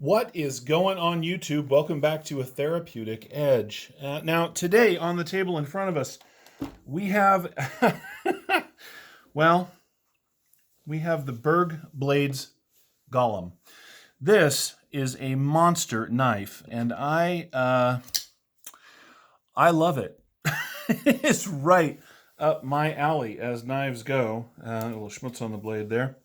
What is going on YouTube? Welcome back to A Therapeutic Edge. Now, today on the table in front of us, we have, well, we have the Berg Blades Golem. This is a monster knife, and I love it. It's right up my alley as knives go. A little schmutz on the blade there.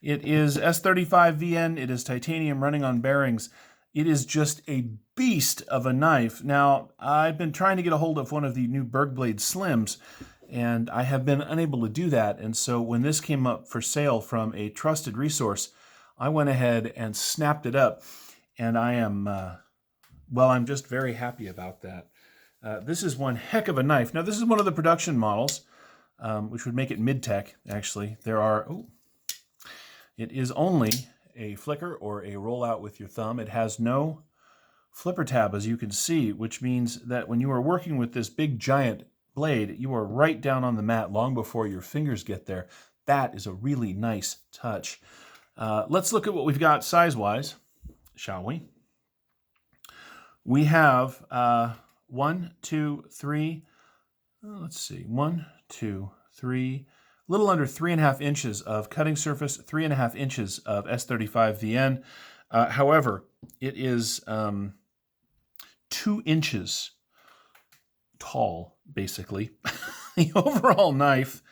It is S35VN. It is titanium running on bearings. It is just a beast of a knife. Now, I've been trying to get a hold of one of the new Berg Blade Slims, and I have been unable to do that. And so when this came up for sale from a trusted resource, I went ahead and snapped it up. And I am, I'm just very happy about that. This is one heck of a knife. Now, this is one of the production models, which would make it mid-tech, actually. It is only a flicker or a rollout with your thumb. It has no flipper tab, as you can see, which means that when you are working with this big giant blade, you are right down on the mat long before your fingers get there. That is a really nice touch. Let's look at what we've got size-wise, shall we? We have 1, 2, 3, let's see, 1, 2, 3, a little under 3.5 inches of cutting surface, 3.5 inches of S35VN. However, it is 2 inches tall, basically. The overall knife,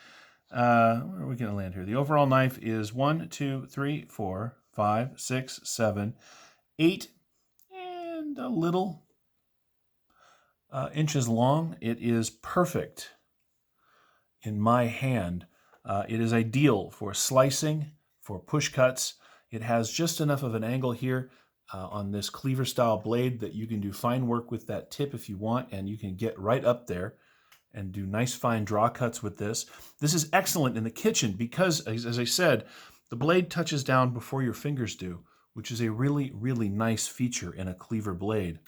where are we going to land here? The overall knife is 1, 2, 3, 4, 5, 6, 7, 8, and a little inches long. It is perfect in my hand. It is ideal for slicing, for push cuts. It has just enough of an angle here on this cleaver style blade that you can do fine work with that tip if you want, and you can get right up there and do nice fine draw cuts with this. This is excellent in the kitchen because, as I said, the blade touches down before your fingers do, which is a really, really nice feature in a cleaver blade.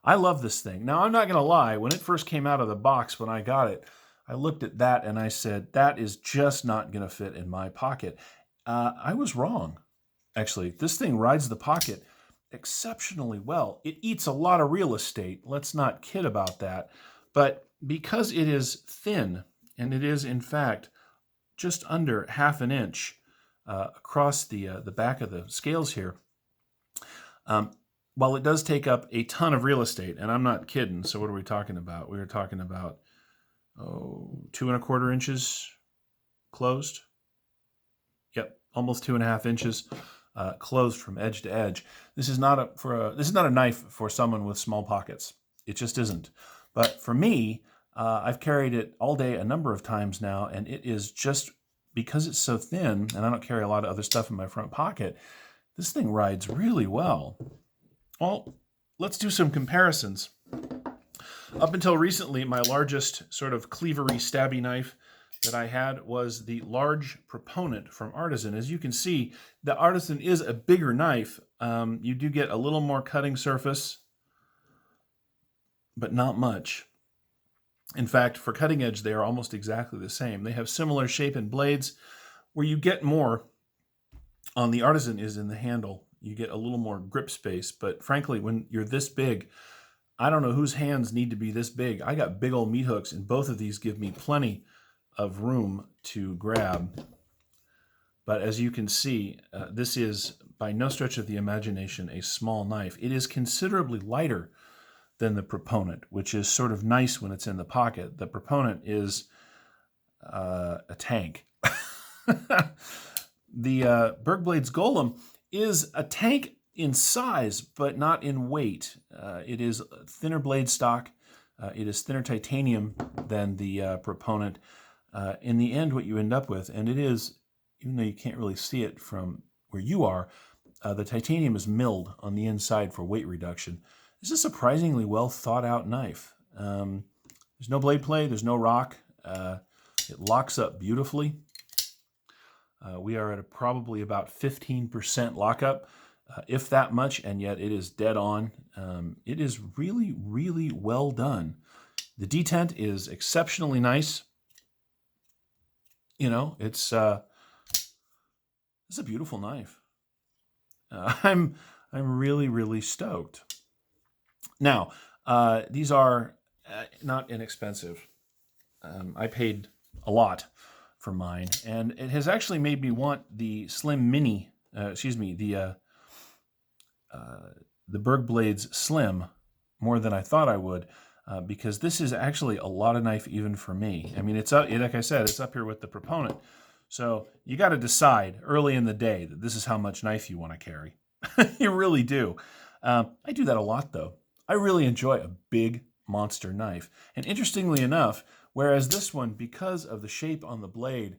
I love this thing. Now, I'm not going to lie. When it first came out of the box, when I got it, I looked at that and I said, that is just not going to fit in my pocket. I was wrong, actually. This thing rides the pocket exceptionally well. It eats a lot of real estate. Let's not kid about that. But because it is thin, and it is, in fact, just under 1/2 inch across the back of the scales here, while it does take up a ton of real estate, and I'm not kidding, so what are we talking about? We were talking about 2¼ inches closed. Yep, almost 2.5 inches closed from edge to edge. This is not a knife for someone with small pockets. It just isn't. But for me, I've carried it all day a number of times now, and it is just because it's so thin, and I don't carry a lot of other stuff in my front pocket. This thing rides really well. Well, let's do some comparisons. Up until recently, my largest sort of cleavery, stabby knife that I had was the large Proponent from Artisan. As you can see, the Artisan is a bigger knife. You do get a little more cutting surface, but not much. In fact, for cutting edge, they are almost exactly the same. They have similar shape and blades. Where you get more on the Artisan is in the handle. You get a little more grip space, but frankly, when you're this big, I don't know whose hands need to be this big. I got big old meat hooks, and both of these give me plenty of room to grab. But as you can see, this is by no stretch of the imagination a small knife. It is considerably lighter than the Proponent, which is sort of nice when it's in the pocket. The Proponent is a tank. The Berg Blades Golem is a tank in size, but not in weight. It is thinner blade stock. It is thinner titanium than the Proponent. In the end, what you end up with, and it is, even though you can't really see it from where you are, the titanium is milled on the inside for weight reduction. This is a surprisingly well thought out knife. There's no blade play, there's no rock. It locks up beautifully. We are at probably about 15% lockup, if that much, and yet it is dead on. It is really, really well done. The detent is exceptionally nice. You know, it's a beautiful knife. I'm I'm really, really stoked. Now, these are not inexpensive. I paid a lot for mine, and it has actually made me want the Slim Mini, the Berg Blades Slim more than I thought I would, because this is actually a lot of knife even for me. I mean, it's up, like I said, it's up here with the Proponent. So you got to decide early in the day that this is how much knife you want to carry. You really do. I do that a lot, though. I really enjoy a big monster knife. And interestingly enough, whereas this one, because of the shape on the blade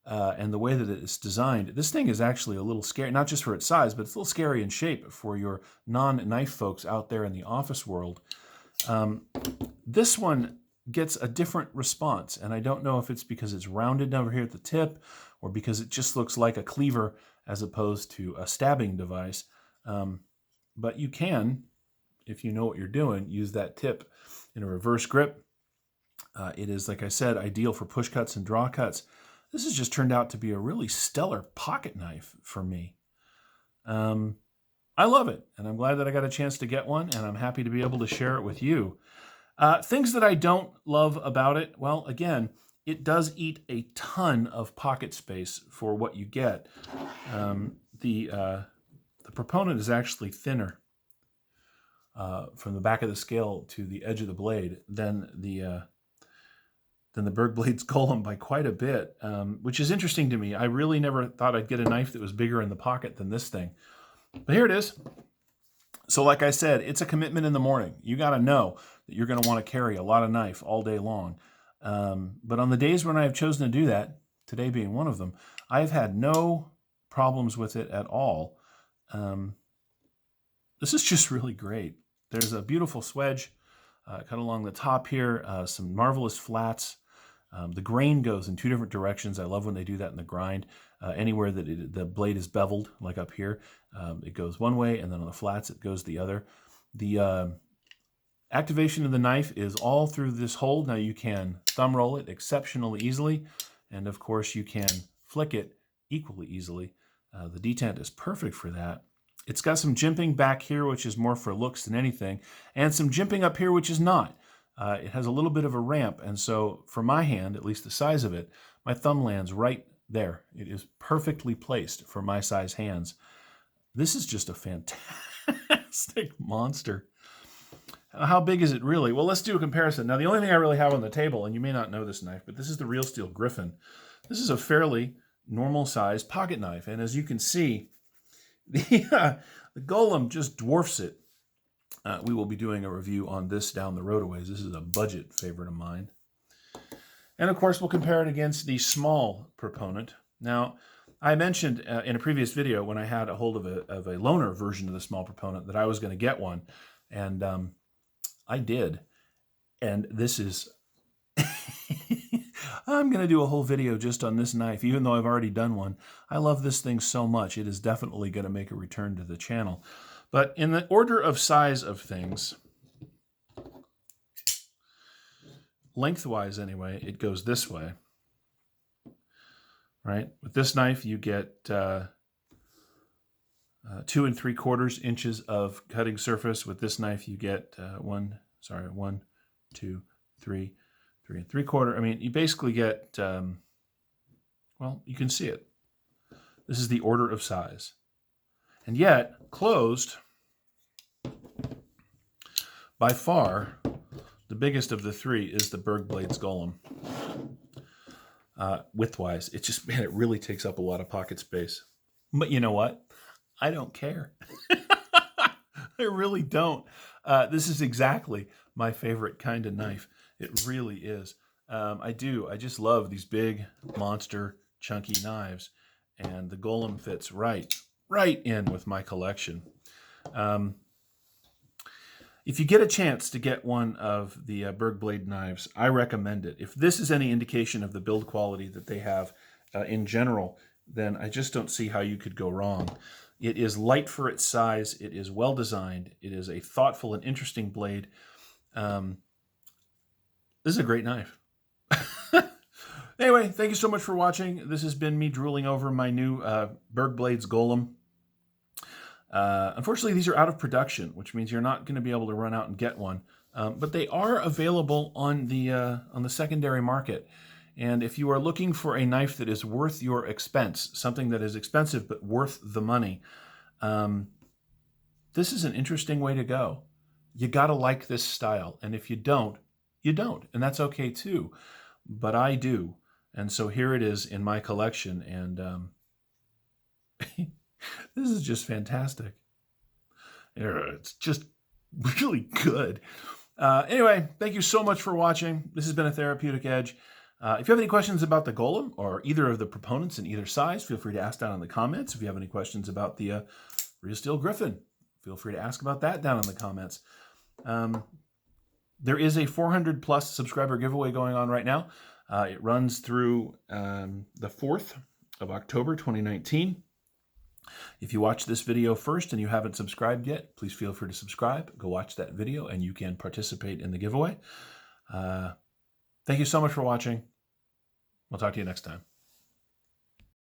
and the way that it is designed, this thing is actually a little scary, not just for its size, but it's a little scary in shape for your non-knife folks out there in the office world. This one gets a different response, and I don't know if it's because it's rounded over here at the tip or because it just looks like a cleaver as opposed to a stabbing device. But you can, if you know what you're doing, use that tip in a reverse grip. It is, like I said, ideal for push cuts and draw cuts. This has just turned out to be a really stellar pocket knife for me. I love it, and I'm glad that I got a chance to get one, and I'm happy to be able to share it with you. Things that I don't love about it, well, again, it does eat a ton of pocket space for what you get. The Proponent is actually thinner from the back of the scale to the edge of the blade than the Berg Blades Golem by quite a bit, which is interesting to me. I really never thought I'd get a knife that was bigger in the pocket than this thing. But here it is. So like I said, it's a commitment in the morning. You got to know that you're going to want to carry a lot of knife all day long. But on the days when I have chosen to do that, today being one of them, I've had no problems with it at all. This is just really great. There's a beautiful swedge cut along the top here, some marvelous flats. The grain goes in two different directions. I love when they do that in the grind. Anywhere that the blade is beveled, like up here, it goes one way, and then on the flats it goes the other. The activation of the knife is all through this hold. Now you can thumb roll it exceptionally easily, and of course you can flick it equally easily. The detent is perfect for that. It's got some jimping back here, which is more for looks than anything, and some jimping up here, which is not. It has a little bit of a ramp, and so for my hand, at least the size of it, my thumb lands right there. It is perfectly placed for my size hands. This is just a fantastic monster. How big is it really? Well, let's do a comparison. Now, the only thing I really have on the table, and you may not know this knife, but this is the Real Steel Griffin. This is a fairly normal-sized pocket knife, and as you can see, the Golem just dwarfs it. We will be doing a review on this down the road a ways. This is a budget favorite of mine. And of course, we'll compare it against the small Proponent. Now, I mentioned in a previous video when I had a hold of a loaner version of the small Proponent that I was going to get one. And I did. And this is... I'm going to do a whole video just on this knife, even though I've already done one. I love this thing so much. It is definitely going to make a return to the channel. But in the order of size of things, lengthwise anyway, it goes this way, right? With this knife, you get 2 3/4 inches of cutting surface. With this knife, you get 1, 2, 3, 3 3/4. I mean, you basically get, well, you can see it. This is the order of size. And yet, closed, by far, the biggest of the three is the Berg Blades Golem. Widthwise, it just, man, it really takes up a lot of pocket space. But you know what? I don't care. I really don't. This is exactly my favorite kind of knife. It really is. I just love these big, monster, chunky knives. And the Golem fits right in with my collection. If you get a chance to get one of the Berg Blade knives, I recommend it. If this is any indication of the build quality that they have in general, then I just don't see how you could go wrong. It is light for its size. It is well designed. It is a thoughtful and interesting blade. This is a great knife. Anyway, thank you so much for watching. This has been me drooling over my new Berg Blades Golem. Unfortunately, these are out of production, which means you're not going to be able to run out and get one. But they are available on the secondary market. And if you are looking for a knife that is worth your expense, something that is expensive but worth the money, this is an interesting way to go. You got to like this style. And if you don't, you don't. And that's okay too. But I do. And so here it is in my collection. And this is just fantastic. It's just really good. Anyway, thank you so much for watching. This has been A Therapeutic Edge. If you have any questions about the Golem or either of the proponents in either size, feel free to ask down in the comments. If you have any questions about the Real Steel Griffin, feel free to ask about that down in the comments. There is a 400+ subscriber giveaway going on right now. It runs through the 4th of October, 2019. If you watch this video first and you haven't subscribed yet, please feel free to subscribe. Go watch that video and you can participate in the giveaway. Thank you so much for watching. We'll talk to you next time.